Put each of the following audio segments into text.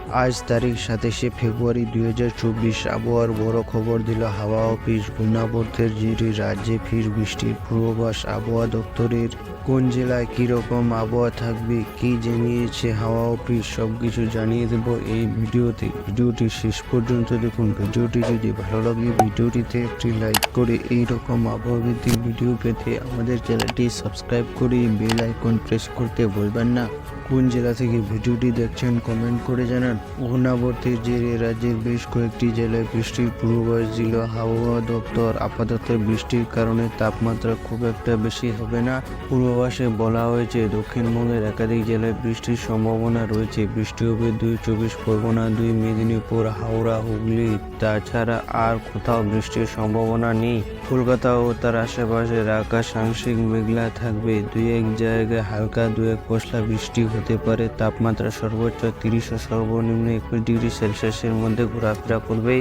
আজ তারিখ 27শে ফেব্রুয়ারি 2024। আবহাওয়ার বড় খবর দিল হাওয়া অফিস। ঘূর্ণাবর্তের জেরে রাজ্যে ফের বৃষ্টির পূর্বাভাস আবহাওয়া দপ্তরের। কোন জেলায় কীরকম আবহাওয়া থাকবে, কী জানিয়েছে হাওয়া অফিস, সবকিছু জানিয়ে দেব এই ভিডিওতে। ভিডিওটি শেষ পর্যন্ত দেখুন। ভিডিওটি যদি ভালো লাগে ভিডিওটিতে একটি লাইক করে এইরকম আবহাওয়াভিত্তিক ভিডিও পেতে আমাদের চ্যানেলটি সাবস্ক্রাইব করে বেল আইকন প্রেস করতে ভুলবেন না। কোন জেলা থেকে ভিডিওটি দেখছেন কমেন্ট করে জানান। ঘূর্ণাবর্তের জেরে রাজ্যের বেশ কয়েকটি জেলায় বৃষ্টির পূর্বাভাস দিল হাওয়া দপ্তর। আপাতত বৃষ্টির কারণে তাপমাত্রা খুব একটা বেশি হবে না। পূর্বাভাসে বলা হয়েছে দক্ষিণবঙ্গের একাধিক জেলায় বৃষ্টির সম্ভাবনা রয়েছে। বৃষ্টি হবে 2 চব্বিশ পরগনা, 2 মেদিনীপুর, হাওড়া, হুগলি। তাছাড়া আর কোথাও বৃষ্টির সম্ভাবনা নেই। কলকাতা ও তার আশেপাশের আকাশ আংশিক মেঘলা থাকবে। 2-1 জায়গায় হালকা 2-1 পশলা বৃষ্টি হতে পারে। তাপমাত্রা সর্বোচ্চ 30 ও সর্বনিম্ন 21 ডিগ্রি সেলসিয়াসের মধ্যে ঘোরাফেরা করবে।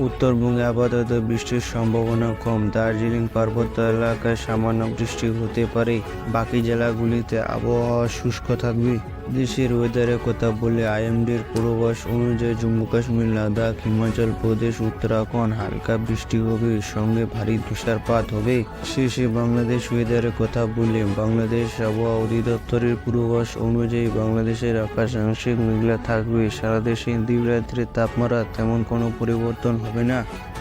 উত্তরবঙ্গে আপাতত বৃষ্টির সম্ভাবনা কম। দার্জিলিং পার্বত্য এলাকায় সামান্য বৃষ্টি হতে পারে। বাকি জেলাগুলিতে আবহাওয়া শুষ্ক থাকবে। দেশের ওয়েদারের কথা বলে আইএমডির পূর্বাভাস অনুযায়ী জম্মু কাশ্মীর, লাদাখ, হিমাচল প্রদেশ, উত্তরাখণ্ড হালকা বৃষ্টি হবে, সঙ্গে ভারী তুষারপাত হবে। শেষে বাংলাদেশ ওয়েদারের কথা বলে বাংলাদেশ আবহাওয়া অধিদপ্তরের পূর্বাভাস অনুযায়ী বাংলাদেশের আকাশ আংশিক মেঘলা থাকবে। সারা দেশে দিন রাত্রে তাপমাত্রা তেমন কোনো পরিবর্তন হবে না।